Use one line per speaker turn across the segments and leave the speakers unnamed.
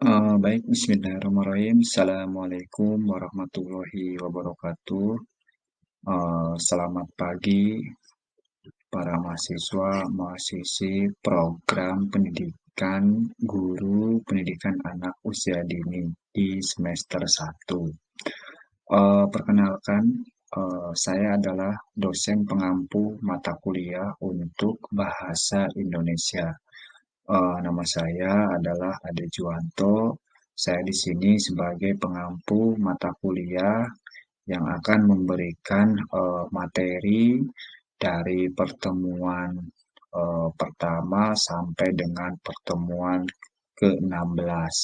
Baik, bismillahirrahmanirrahim. Assalamualaikum warahmatullahi wabarakatuh. Selamat pagi para mahasiswa, mahasiswi program pendidikan guru pendidikan anak usia dini di semester 1. Perkenalkan, saya adalah dosen pengampu mata kuliah untuk Bahasa Indonesia. Nama saya adalah Ade Juwanto. Saya di sini sebagai pengampu mata kuliah yang akan memberikan materi dari pertemuan pertama sampai dengan pertemuan ke-16.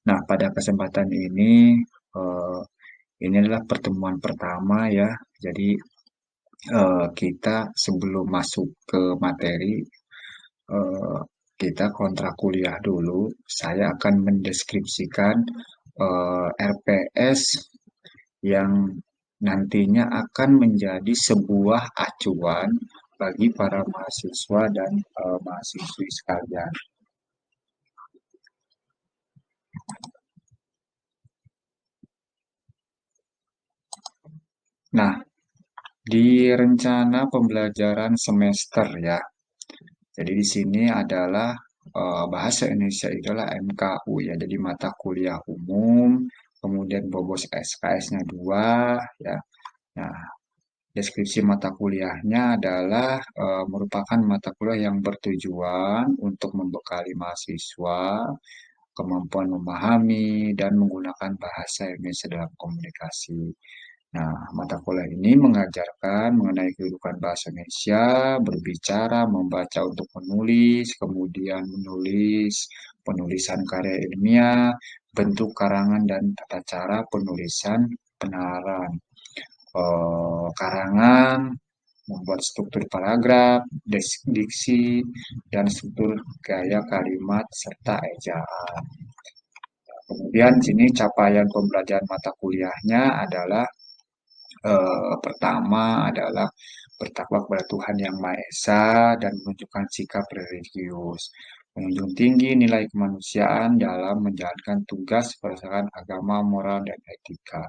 Nah, pada kesempatan ini adalah pertemuan pertama ya. Jadi kita sebelum masuk ke materi, eh, kita kontrak kuliah dulu. Saya akan mendeskripsikan RPS yang nantinya akan menjadi sebuah acuan bagi para mahasiswa dan mahasiswi sekalian. Nah, di rencana pembelajaran semester ya. Jadi di sini adalah bahasa Indonesia adalah MKU ya. Jadi mata kuliah umum, kemudian bobos SKS-nya 2 ya. Nah, deskripsi mata kuliahnya adalah merupakan mata kuliah yang bertujuan untuk membekali mahasiswa kemampuan memahami dan menggunakan bahasa Indonesia dalam komunikasi. Nah, mata kuliah ini mengajarkan mengenai kehidupan bahasa Indonesia, berbicara, membaca untuk menulis, kemudian menulis, penulisan karya ilmiah, bentuk karangan dan tata cara penulisan penalaran. Karangan, membuat struktur paragraf, diksi, dan struktur gaya kalimat serta ejaan. Kemudian sini capaian pembelajaran mata kuliahnya adalah pertama adalah bertakwa kepada Tuhan Yang Maha Esa dan menunjukkan sikap religius. Menjunjung tinggi nilai kemanusiaan dalam menjalankan tugas berdasarkan agama, moral, dan etika.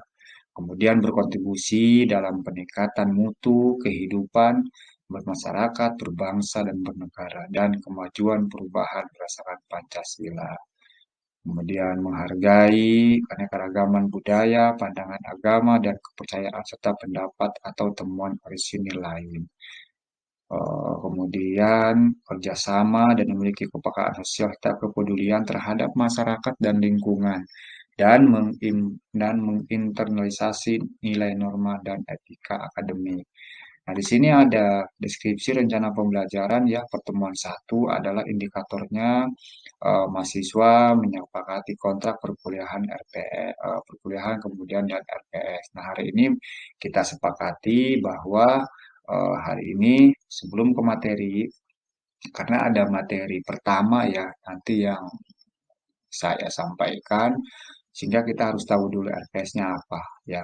Kemudian berkontribusi dalam peningkatan mutu kehidupan bermasyarakat, berbangsa, dan bernegara, dan kemajuan perubahan berdasarkan Pancasila. Kemudian menghargai keanekaragaman budaya, pandangan agama, dan kepercayaan serta pendapat atau temuan orisinil lain. Kemudian kerjasama dan memiliki kepekaan sosial serta kepedulian terhadap masyarakat dan lingkungan dan menginternalisasi nilai norma dan etika akademik. Nah, di sini ada deskripsi rencana pembelajaran ya. Pertemuan satu adalah indikatornya mahasiswa menyepakati kontrak perkuliahan RPE, perkuliahan kemudian dan RPS. Nah, hari ini kita sepakati bahwa hari ini sebelum ke materi, karena ada materi pertama ya, nanti yang saya sampaikan, sehingga kita harus tahu dulu RPS-nya apa ya.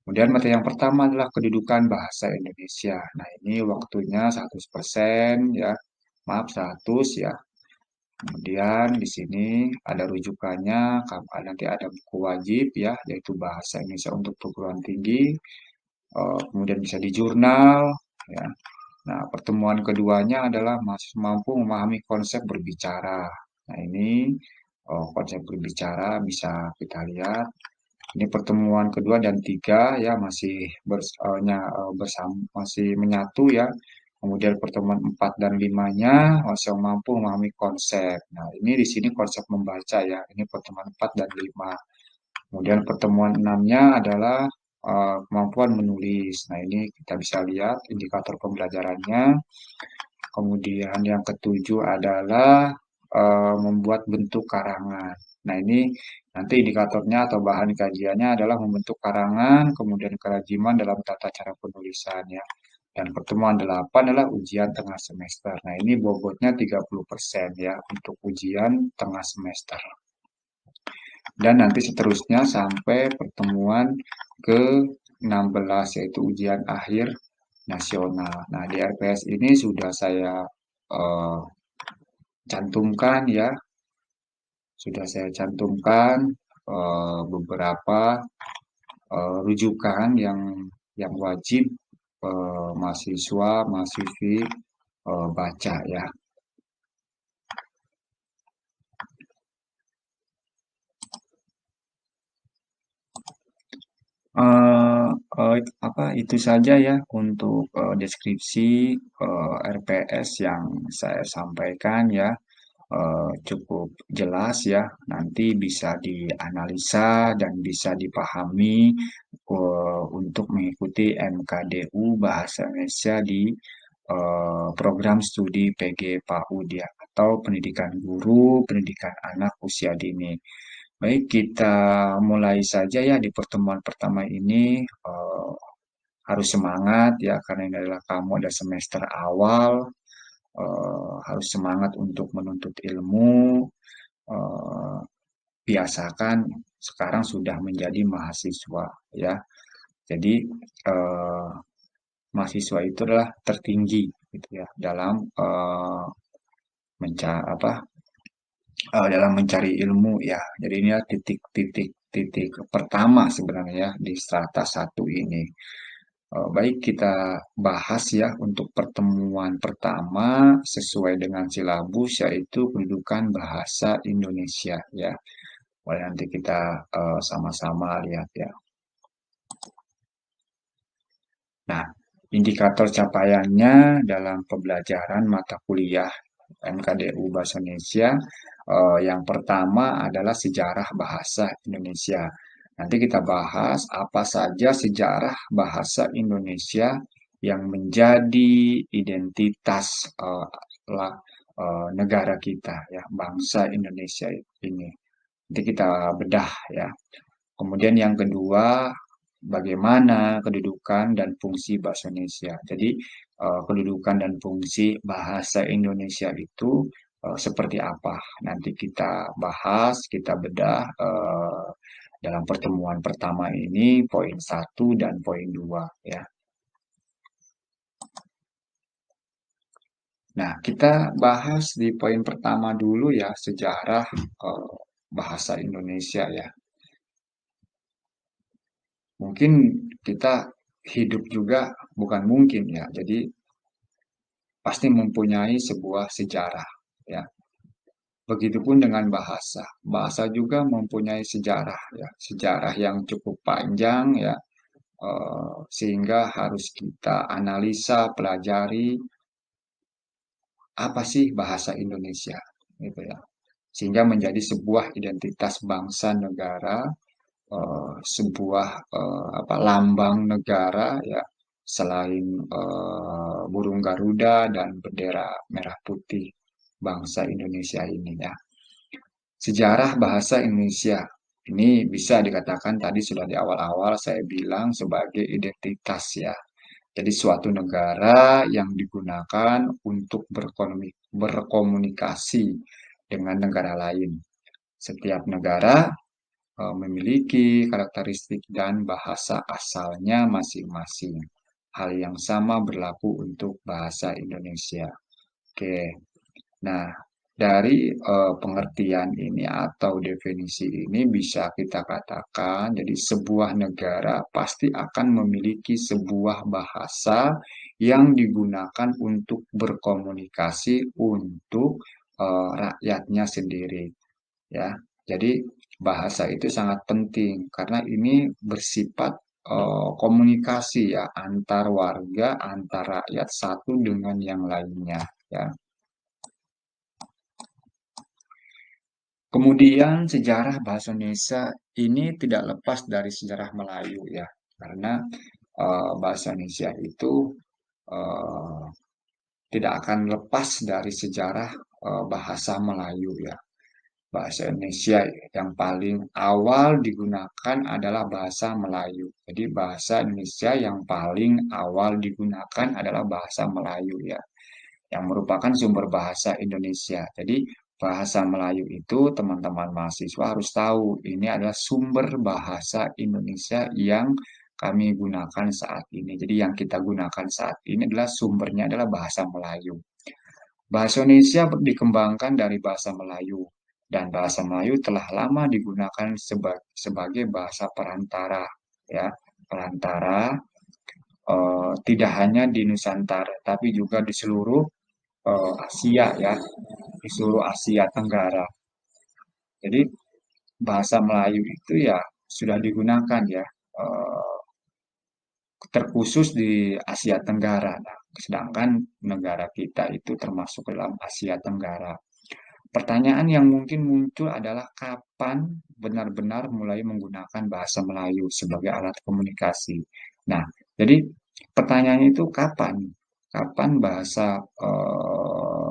Kemudian materi yang pertama adalah kedudukan bahasa Indonesia. Nah, ini waktunya 100% ya. Maaf, 100 ya. Kemudian di sini ada rujukannya, nanti ada buku wajib ya, yaitu bahasa Indonesia untuk perguruan tinggi. Kemudian bisa di jurnal ya. Nah, pertemuan keduanya adalah mahasiswa mampu memahami konsep berbicara. Nah, ini konsep berbicara bisa kita lihat. Ini pertemuan kedua dan tiga ya masih masih menyatu ya. Kemudian pertemuan 4 dan 5-nya masih mampu memahami konsep. Nah, ini di sini konsep membaca ya. Ini pertemuan 4 dan 5. Kemudian pertemuan 6-nya adalah kemampuan menulis. Nah, ini kita bisa lihat indikator pembelajarannya. Kemudian yang ketujuh adalah membuat bentuk karangan. Nah, ini nanti indikatornya atau bahan kajiannya adalah membentuk karangan, kemudian kerajinan dalam tata cara penulisan ya. Dan pertemuan 8 adalah ujian tengah semester. Nah, ini bobotnya 30% ya untuk ujian tengah semester. Dan nanti seterusnya sampai pertemuan ke-16 yaitu ujian akhir nasional. Nah, di RPS ini sudah saya cantumkan ya Sudah saya cantumkan beberapa rujukan yang wajib mahasiswa mahasiswi baca ya. Eh, Apa itu saja ya untuk deskripsi RPS yang saya sampaikan ya. Cukup jelas ya. Nanti bisa dianalisa dan bisa dipahami untuk mengikuti MKDU Bahasa Indonesia di program studi PG PAUD ya, atau pendidikan guru, pendidikan anak usia dini. Baik, kita mulai saja ya di pertemuan pertama ini. Harus semangat ya, karena ini adalah kamu ada semester awal. Harus semangat untuk menuntut ilmu. eh, Biasakan sekarang sudah menjadi mahasiswa ya. Jadi eh, mahasiswa itu adalah tertinggi gitu ya dalam apa dalam mencari ilmu ya. Jadi ini adalah titik-titik pertama sebenarnya ya di strata satu ini. Baik, kita bahas ya untuk pertemuan pertama sesuai dengan silabus yaitu pendudukan bahasa Indonesia ya. Boleh nanti kita sama-sama lihat ya. Nah, indikator capaiannya dalam pembelajaran mata kuliah MKDU Bahasa Indonesia yang pertama adalah sejarah bahasa Indonesia. Nanti kita bahas apa saja sejarah bahasa Indonesia yang menjadi identitas negara kita ya, bangsa Indonesia ini. Nanti kita bedah ya. Kemudian yang kedua, bagaimana kedudukan dan fungsi bahasa Indonesia. Jadi, kedudukan dan fungsi bahasa Indonesia itu seperti apa? Nanti kita bahas, kita bedah dalam pertemuan pertama ini, poin satu dan poin 2 ya. Nah, kita bahas di poin pertama dulu ya, sejarah bahasa Indonesia ya. Mungkin kita hidup juga bukan mungkin ya. Jadi pasti mempunyai sebuah sejarah ya. Begitupun dengan bahasa. Bahasa juga mempunyai sejarah ya, sejarah yang cukup panjang ya, sehingga harus kita analisa, pelajari apa sih bahasa Indonesia gitu ya. Sehingga menjadi sebuah identitas bangsa negara, sebuah apa lambang negara ya, selain burung Garuda dan bendera merah putih bangsa Indonesia ini ya. Sejarah bahasa Indonesia ini bisa dikatakan tadi sudah di awal-awal saya bilang sebagai identitas ya. Jadi suatu negara yang digunakan untuk berkomunikasi dengan negara lain. Setiap negara memiliki karakteristik dan bahasa asalnya masing-masing. Hal yang sama berlaku untuk bahasa Indonesia. Oke, nah dari pengertian ini atau definisi ini bisa kita katakan, jadi sebuah negara pasti akan memiliki sebuah bahasa yang digunakan untuk berkomunikasi untuk rakyatnya sendiri ya. Jadi bahasa itu sangat penting karena ini bersifat komunikasi ya antar warga, antar rakyat satu dengan yang lainnya ya. Kemudian sejarah bahasa Indonesia ini tidak lepas dari sejarah Melayu ya. Karena bahasa Indonesia itu eh, tidak akan lepas dari sejarah bahasa Melayu ya. Bahasa Indonesia yang paling awal digunakan adalah bahasa Melayu. Jadi bahasa Indonesia yang paling awal digunakan adalah bahasa Melayu ya, yang merupakan sumber bahasa Indonesia. Jadi bahasa Melayu itu teman-teman mahasiswa harus tahu ini adalah sumber bahasa Indonesia yang kami gunakan saat ini. Jadi yang kita gunakan saat ini adalah sumbernya adalah bahasa Melayu. Bahasa Indonesia dikembangkan dari bahasa Melayu. dan bahasa Melayu telah lama digunakan sebagai bahasa perantara, ya, perantara, tidak hanya di Nusantara tapi juga di seluruh Asia, ya, di seluruh Asia Tenggara. Jadi bahasa Melayu itu ya sudah digunakan, ya, eh, terkhusus di Asia Tenggara. Nah, sedangkan negara kita itu termasuk dalam Asia Tenggara. Pertanyaan yang mungkin muncul adalah kapan benar-benar mulai menggunakan bahasa Melayu sebagai alat komunikasi. Nah, jadi pertanyaannya itu kapan? Kapan bahasa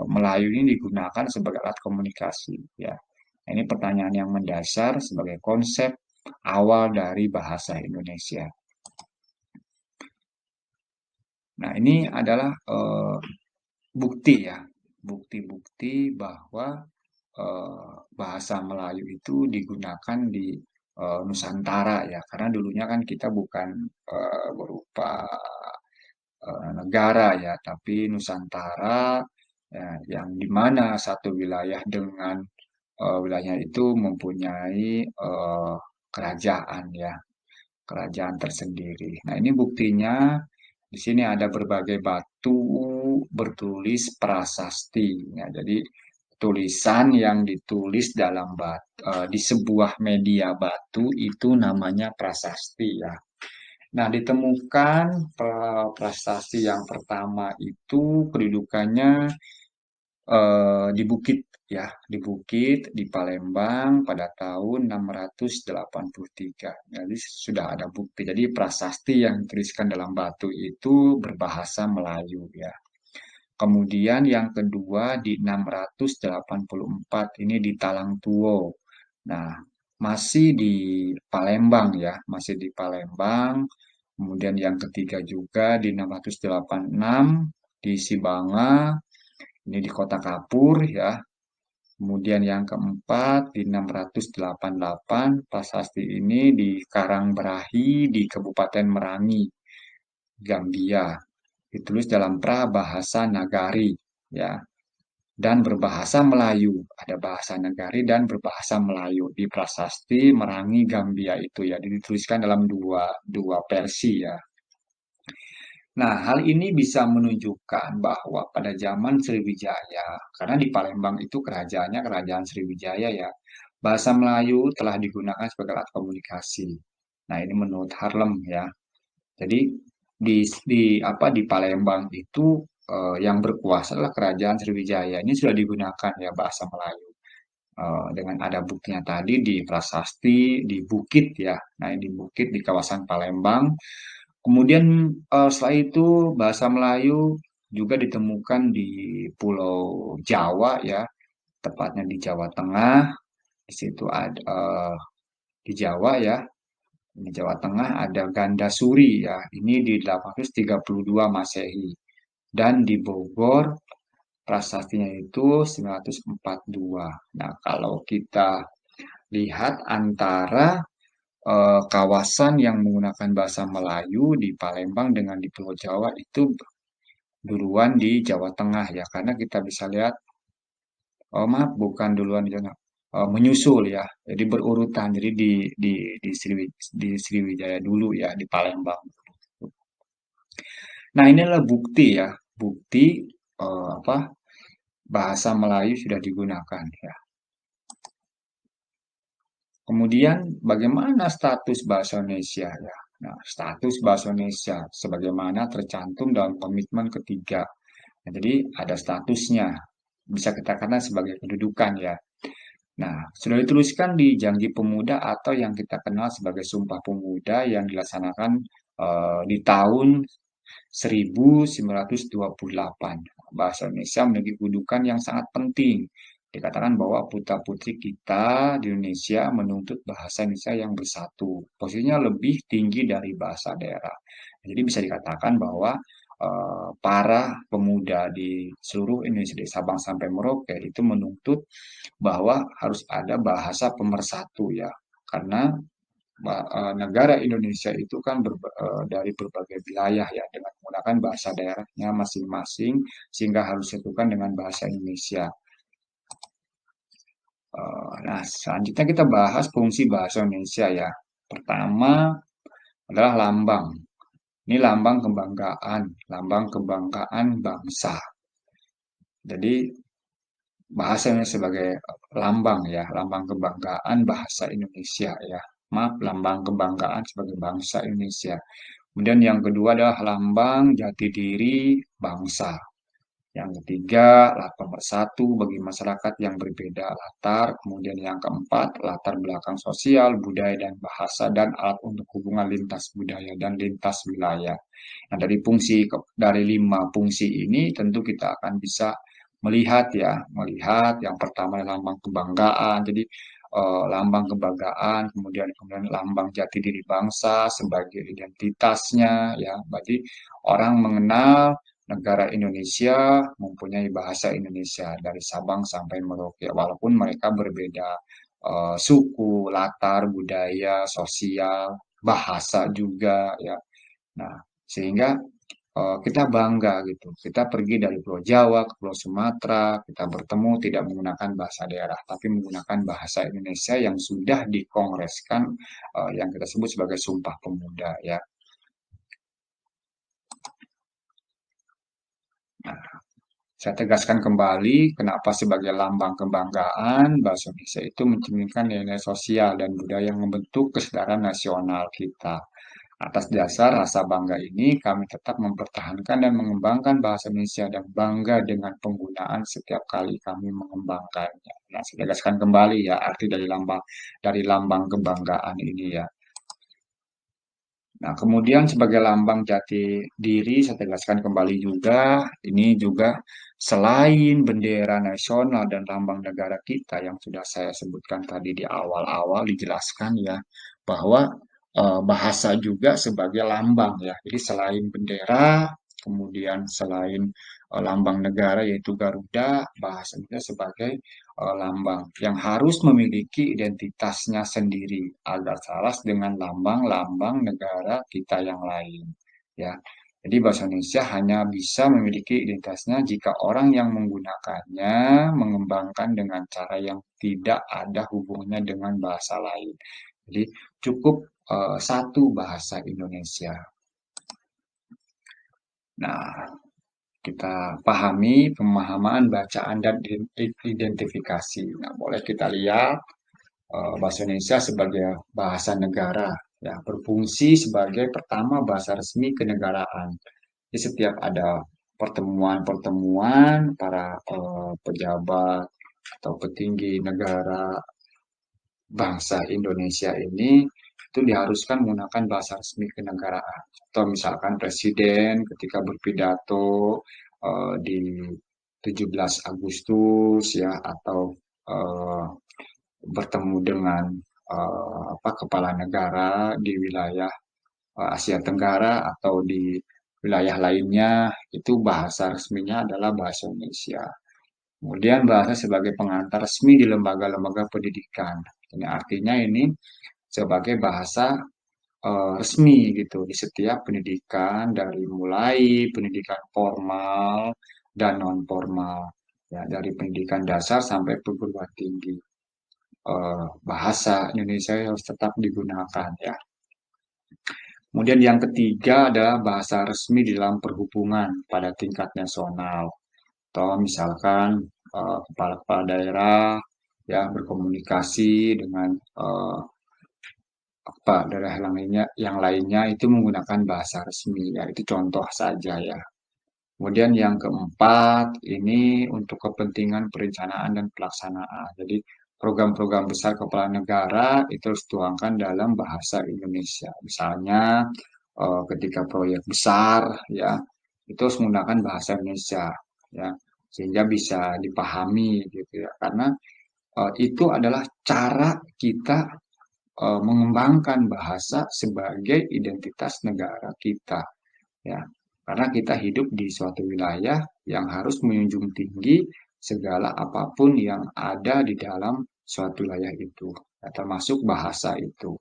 Melayu ini digunakan sebagai alat komunikasi? Ya, ini pertanyaan yang mendasar sebagai konsep awal dari bahasa Indonesia. Nah, ini adalah bukti, ya, bukti-bukti bahwa bahasa Melayu itu digunakan di Nusantara, ya, karena dulunya kan kita bukan berupa negara, ya, tapi Nusantara, ya, yang dimana satu wilayah dengan wilayah itu mempunyai kerajaan, ya, kerajaan tersendiri. Nah, ini buktinya. Di sini ada berbagai batu bertulis prasasti. Ya, jadi tulisan yang ditulis dalam di sebuah media batu itu namanya prasasti, ya. Nah, ditemukan prasasti yang pertama itu kedudukannya di Bukit, ya, di Bukit di Palembang pada tahun 683. Jadi sudah ada bukti. Jadi prasasti yang dituliskan dalam batu itu berbahasa Melayu, ya. Kemudian yang kedua di 684 ini di Talangtuo. Nah, masih di Palembang, ya, masih di Palembang. Kemudian yang ketiga juga di 686 di Sibanga, ini di Kota Kapur, ya. Kemudian yang keempat di 688 prasasti ini di Karangberahi di Kabupaten Merangi, Gambia. Ditulis dalam prabahasa Nagari, ya, dan berbahasa Melayu. Ada bahasa Nagari dan berbahasa Melayu di prasasti Merangi Gambia itu, ya, dituliskan dalam dua dua versi, ya. Nah, hal ini bisa menunjukkan bahwa pada zaman Sriwijaya, karena di Palembang itu kerajaannya Kerajaan Sriwijaya, ya, bahasa Melayu telah digunakan sebagai alat komunikasi. Nah, ini menurut Harlem, ya. Jadi di Palembang itu yang berkuasa adalah Kerajaan Sriwijaya. Ini sudah digunakan, ya, bahasa Melayu. Dengan ada buktinya tadi di prasasti di Bukit, ya. Nah, ini Bukit di kawasan Palembang. Kemudian setelah itu bahasa Melayu juga ditemukan di Pulau Jawa, ya, tepatnya di Jawa Tengah. Di situ ada di Jawa, ya, di Jawa Tengah ada Gandasuri, ya. Ini di 832 Masehi. Dan di Bogor prasastinya itu 942. Nah, kalau kita lihat antara kawasan yang menggunakan bahasa Melayu di Palembang dengan di Pulau Jawa itu duluan di Jawa Tengah, ya, karena kita bisa lihat, oh maaf, bukan duluan di Jawa Tengah, menyusul, ya, jadi berurutan, jadi di Sriwijaya dulu, ya, di Palembang. Nah, ini adalah bukti, ya, bukti apa bahasa Melayu sudah digunakan, ya. Kemudian bagaimana status bahasa Indonesia, ya? Nah, status bahasa Indonesia sebagaimana tercantum dalam komitmen ketiga. Nah, jadi ada statusnya, bisa kita katakan sebagai kedudukan, ya. Nah, sudah dituliskan di Janji Pemuda atau yang kita kenal sebagai Sumpah Pemuda yang dilaksanakan di tahun 1928. Bahasa Indonesia memiliki kedudukan yang sangat penting. Dikatakan bahwa putra-putri kita di Indonesia menuntut bahasa Indonesia yang bersatu. Posisinya lebih tinggi dari bahasa daerah. Jadi bisa dikatakan bahwa para pemuda di seluruh Indonesia, dari Sabang sampai Merauke, itu menuntut bahwa harus ada bahasa pemersatu, ya. Karena negara Indonesia itu kan dari berbagai wilayah, ya, dengan menggunakan bahasa daerahnya masing-masing sehingga harus disatukan dengan bahasa Indonesia. Nah, selanjutnya kita bahas fungsi bahasa Indonesia ya. Pertama adalah lambang. Ini lambang kebanggaan bangsa. Jadi bahasa ini sebagai lambang ya, lambang kebanggaan bahasa Indonesia ya. Maaf, lambang kebanggaan sebagai bangsa Indonesia. Kemudian yang kedua adalah lambang jati diri bangsa. Yang ketiga, pemersatu bagi masyarakat yang berbeda latar. Kemudian yang keempat, latar belakang sosial, budaya dan bahasa dan alat untuk hubungan lintas budaya dan lintas wilayah. Nah, dari 5 fungsi ini tentu kita akan bisa melihat ya, melihat yang pertama lambang kebanggaan. Jadi lambang kebanggaan, kemudian lambang jati diri bangsa sebagai identitasnya ya. Berarti orang mengenal negara Indonesia mempunyai bahasa Indonesia dari Sabang sampai Merauke, walaupun mereka berbeda suku, latar, budaya, sosial, bahasa juga ya. Nah, sehingga kita bangga gitu. Kita pergi dari Pulau Jawa ke Pulau Sumatera, kita bertemu tidak menggunakan bahasa daerah, tapi menggunakan bahasa Indonesia yang sudah dikongreskan, yang kita sebut sebagai Sumpah Pemuda ya. Nah, saya tegaskan kembali, kenapa sebagai lambang kebanggaan, bahasa Indonesia itu mencerminkan nilai sosial dan budaya yang membentuk kesadaran nasional kita. Atas dasar rasa bangga ini, kami tetap mempertahankan dan mengembangkan bahasa Indonesia dan bangga dengan penggunaan setiap kali kami mengembangkannya. Nah, saya tegaskan kembali ya, arti dari lambang kebanggaan ini ya. Nah, kemudian sebagai lambang jati diri, saya tegaskan kembali juga, ini juga selain bendera nasional dan lambang negara kita yang sudah saya sebutkan tadi di awal-awal dijelaskan ya, bahwa bahasa juga sebagai lambang ya. Jadi selain bendera, kemudian selain lambang negara yaitu Garuda, bahasa juga sebagai lambang yang harus memiliki identitasnya sendiri agar selaras dengan lambang-lambang negara kita yang lain. Ya, jadi bahasa Indonesia hanya bisa memiliki identitasnya jika orang yang menggunakannya mengembangkan dengan cara yang tidak ada hubungannya dengan bahasa lain. Jadi cukup satu bahasa Indonesia. Nah, kita pahami pemahaman bacaan dan identifikasi. Nah, boleh kita lihat bahasa Indonesia sebagai bahasa negara, ya, berfungsi sebagai pertama bahasa resmi kenegaraan. Di setiap ada pertemuan-pertemuan para pejabat atau petinggi negara bangsa Indonesia ini itu diharuskan menggunakan bahasa resmi kenegaraan. Atau misalkan presiden ketika berpidato di 17 Agustus ya atau eh, bertemu dengan kepala negara di wilayah Asia Tenggara atau di wilayah lainnya itu bahasa resminya adalah bahasa Indonesia. Kemudian bahasa sebagai pengantar resmi di lembaga-lembaga pendidikan. Ini artinya ini sebagai bahasa resmi gitu di setiap pendidikan dari mulai pendidikan formal dan non formal ya dari pendidikan dasar sampai perguruan tinggi bahasa Indonesia harus tetap digunakan ya. Kemudian yang ketiga adalah bahasa resmi di dalam perhubungan pada tingkat nasional. Atau misalkan kepala-kepala daerah ya berkomunikasi dengan daerah yang lainnya itu menggunakan bahasa resmi ya itu contoh saja ya. Kemudian yang keempat ini untuk kepentingan perencanaan dan pelaksanaan. Jadi program-program besar kepala negara itu harus dituangkan dalam bahasa Indonesia. Misalnya ketika proyek besar ya itu harus menggunakan bahasa Indonesia ya sehingga bisa dipahami gitu ya. Karena itu adalah cara kita mengembangkan bahasa sebagai identitas negara kita ya karena kita hidup di suatu wilayah yang harus menjunjung tinggi segala apapun yang ada di dalam suatu wilayah itu ya, termasuk bahasa itu.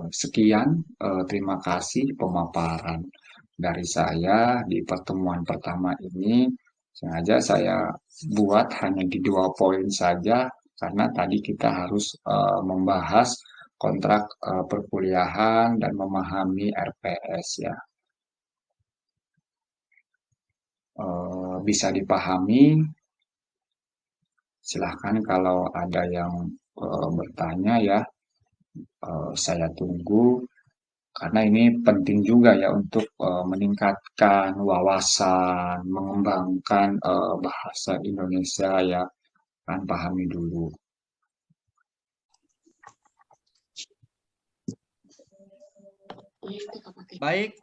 Sekian, terima kasih pemaparan dari saya di pertemuan pertama ini. Sengaja saya buat hanya di 2 poin saja karena tadi kita harus membahas kontrak perkuliahan dan memahami RPS ya. Bisa dipahami, silahkan kalau ada yang bertanya ya, saya tunggu karena ini penting juga ya untuk meningkatkan wawasan, mengembangkan bahasa Indonesia ya, kan pahami dulu.
Baik,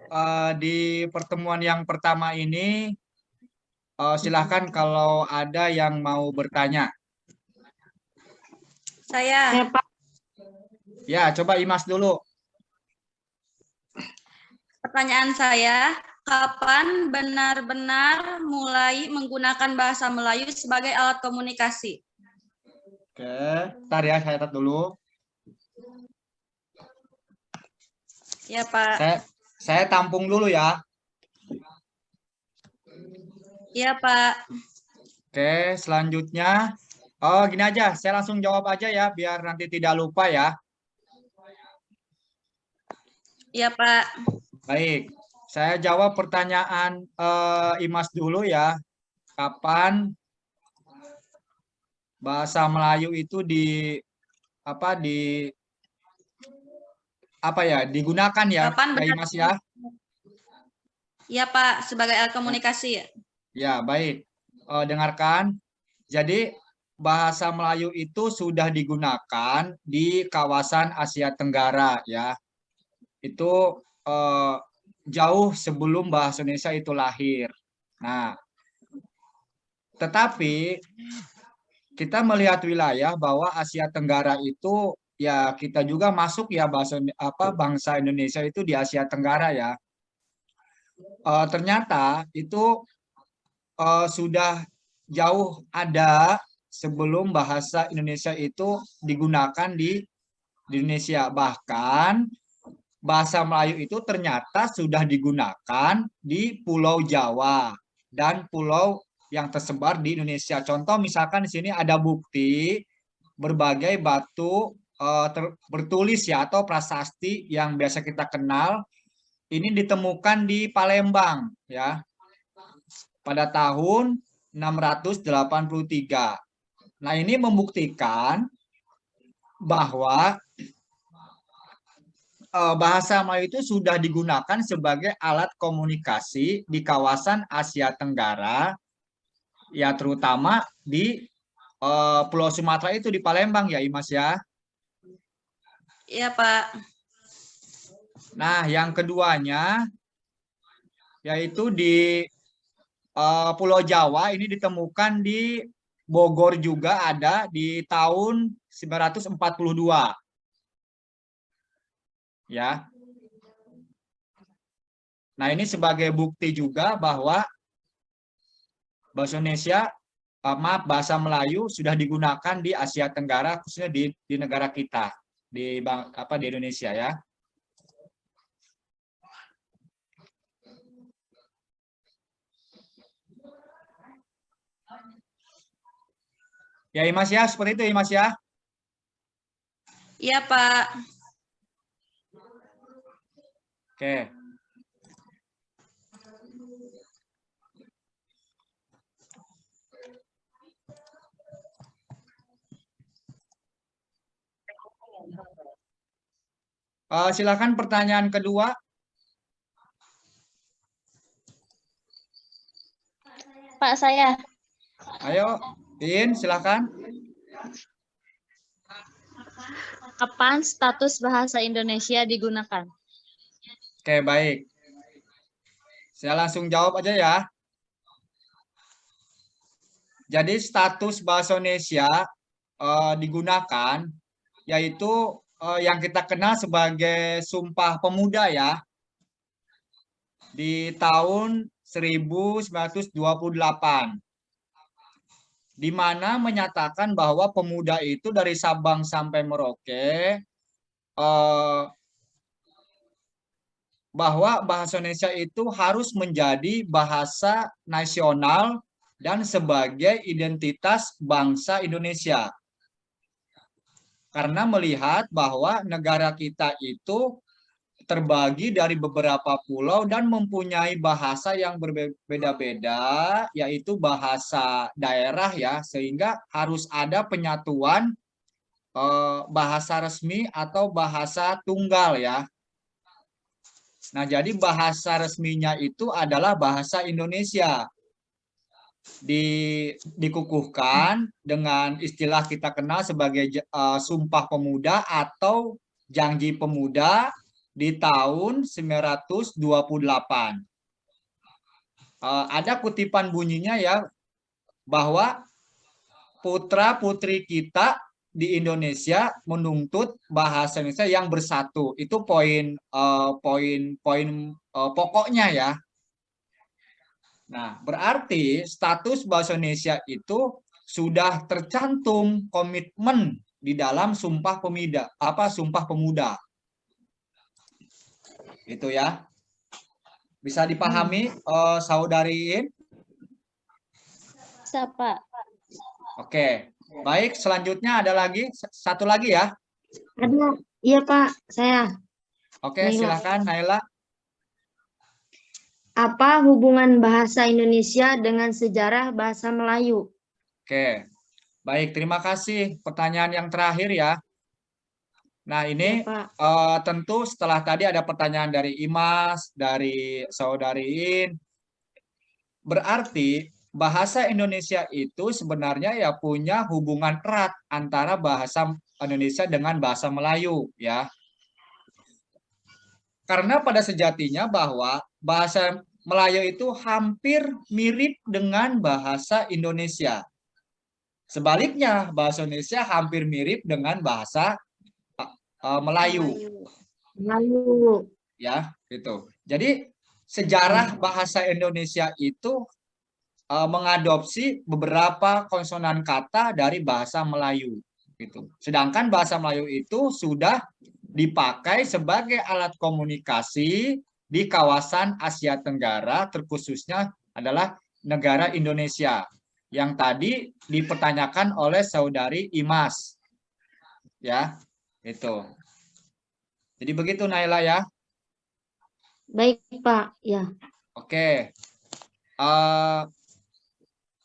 di pertemuan yang pertama ini silahkan kalau ada yang mau bertanya.
Saya. Ya, Pak.
Ya, coba Imas dulu.
Pertanyaan saya, kapan benar-benar mulai menggunakan bahasa Melayu sebagai alat komunikasi?
Oke, ntar ya saya catat dulu.
Ya, Pak.
Saya tampung dulu ya.
Iya, Pak.
Oke, selanjutnya. Oh, gini aja, saya langsung jawab aja ya, biar nanti tidak lupa ya.
Iya, Pak.
Baik, saya jawab pertanyaan Imas dulu ya. Kapan bahasa Melayu itu digunakan ya,
Kapan
ya Imas ya?
Iya, Pak, sebagai alat komunikasi ya.
Ya, baik. Dengarkan. Jadi bahasa Melayu itu sudah digunakan di kawasan Asia Tenggara ya. Itu jauh sebelum bahasa Indonesia itu lahir. Nah, tetapi kita melihat wilayah bahwa Asia Tenggara itu ya kita juga masuk ya bangsa Indonesia itu di Asia Tenggara ya. Ternyata itu sudah jauh ada sebelum bahasa Indonesia itu digunakan di Indonesia. Bahkan bahasa Melayu itu ternyata sudah digunakan di Pulau Jawa dan pulau yang tersebar di Indonesia. Contoh misalkan di sini ada bukti berbagai batu bertulis ya atau prasasti yang biasa kita kenal ini ditemukan di Palembang ya pada tahun 683. Nah, ini membuktikan bahwa bahasa Melayu itu sudah digunakan sebagai alat komunikasi di kawasan Asia Tenggara, ya terutama di Pulau Sumatera itu di Palembang ya Imas ya.
Iya, Pak.
Nah, yang keduanya yaitu di Pulau Jawa ini ditemukan di Bogor juga ada di tahun 942. Ya. Nah, ini sebagai bukti juga bahwa bahasa Indonesia, bahasa Melayu sudah digunakan di Asia Tenggara khususnya di negara kita, di Indonesia ya. Ya Imas ya, seperti itu Imas ya.
Iya, Pak.
Oke. Silakan pertanyaan kedua.
Pak, saya.
Ayo, In, silakan.
Kapan status bahasa Indonesia digunakan?
Oke, baik. Saya langsung jawab aja ya. Jadi status bahasa Indonesia digunakan yaitu yang kita kenal sebagai Sumpah Pemuda ya. Di tahun 1928. Di mana menyatakan bahwa pemuda itu dari Sabang sampai Merauke bahwa bahasa Indonesia itu harus menjadi bahasa nasional dan sebagai identitas bangsa Indonesia. Karena melihat bahwa negara kita itu terbagi dari beberapa pulau dan mempunyai bahasa yang berbeda-beda, yaitu bahasa daerah ya, sehingga harus ada penyatuan bahasa resmi atau bahasa tunggal ya. Nah, jadi bahasa resminya itu adalah bahasa Indonesia. Dikukuhkan dengan istilah kita kenal sebagai Sumpah Pemuda atau Janji Pemuda di tahun 928. Ada kutipan bunyinya ya, bahwa putra-putri kita di Indonesia menuntut bahasa Indonesia yang bersatu. Itu poin pokoknya ya. Nah, berarti status bahasa Indonesia itu sudah tercantum komitmen di dalam Sumpah Pemuda. Itu ya. Bisa dipahami saudariin?
Bisa, Pak.
Oke. Baik, selanjutnya ada lagi satu lagi ya.
Ada, iya Pak, saya.
Oke,
Naila.
silakan Naila.
Apa hubungan bahasa Indonesia dengan sejarah bahasa Melayu?
Oke. Baik, terima kasih. Pertanyaan yang terakhir ya. Nah, ini
Iya, Pak.
tentu setelah tadi ada pertanyaan dari Imas, dari saudariin. Berarti bahasa Indonesia itu sebenarnya ya punya hubungan erat antara bahasa Indonesia dengan bahasa Melayu ya. Karena pada sejatinya bahwa bahasa Melayu itu hampir mirip dengan bahasa Indonesia. Sebaliknya, bahasa Indonesia hampir mirip dengan bahasa Melayu.
Melayu.
Ya, gitu. Jadi sejarah bahasa Indonesia itu mengadopsi beberapa konsonan kata dari bahasa Melayu gitu. Sedangkan bahasa Melayu itu sudah dipakai sebagai alat komunikasi di kawasan Asia Tenggara, terkhususnya adalah negara Indonesia yang tadi dipertanyakan oleh saudari Imas. Ya, itu. Jadi begitu Naila ya.
Baik, Pak. Ya.
Oke.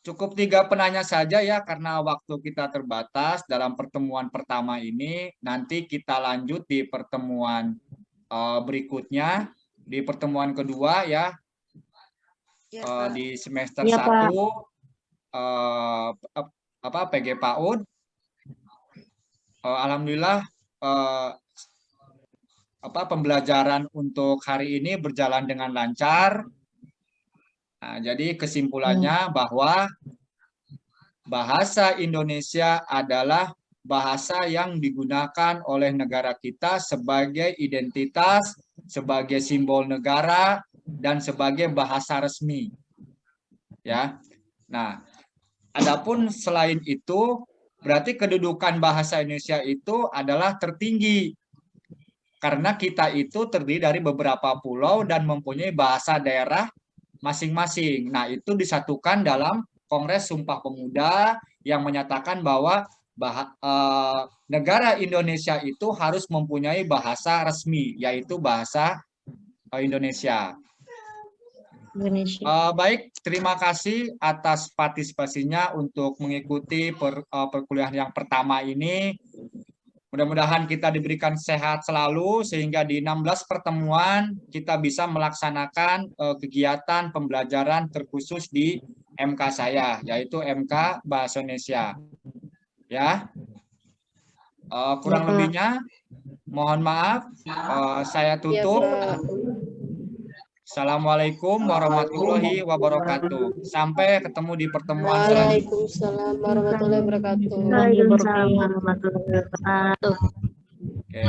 Cukup 3 penanya saja ya, karena waktu kita terbatas dalam pertemuan pertama ini. Nanti kita lanjut di pertemuan berikutnya, di pertemuan kedua ya,
Ya, Pak.
di semester
Iya, Pak.
1 PG PAUD. Alhamdulillah pembelajaran untuk hari ini berjalan dengan lancar. Nah, jadi kesimpulannya bahwa bahasa Indonesia adalah bahasa yang digunakan oleh negara kita sebagai identitas, sebagai simbol negara, dan sebagai bahasa resmi. Ya. Nah, adapun selain itu, berarti kedudukan bahasa Indonesia itu adalah tertinggi. Karena kita itu terdiri dari beberapa pulau dan mempunyai bahasa daerah masing-masing. Nah, itu disatukan dalam Kongres Sumpah Pemuda yang menyatakan bahwa negara Indonesia itu harus mempunyai bahasa resmi, yaitu bahasa Indonesia. Baik, terima kasih atas partisipasinya untuk mengikuti perkuliahan yang pertama ini. Mudah-mudahan kita diberikan sehat selalu sehingga di 16 pertemuan kita bisa melaksanakan kegiatan pembelajaran terkhusus di MK saya, yaitu MK Bahasa Indonesia. Ya, kurang lebihnya mohon maaf. Saya tutup. Assalamualaikum warahmatullahi wabarakatuh. Sampai ketemu di pertemuan selanjutnya.
Waalaikumsalam warahmatullahi wabarakatuh.
Waalaikumsalam warahmatullahi wabarakatuh.
Oke.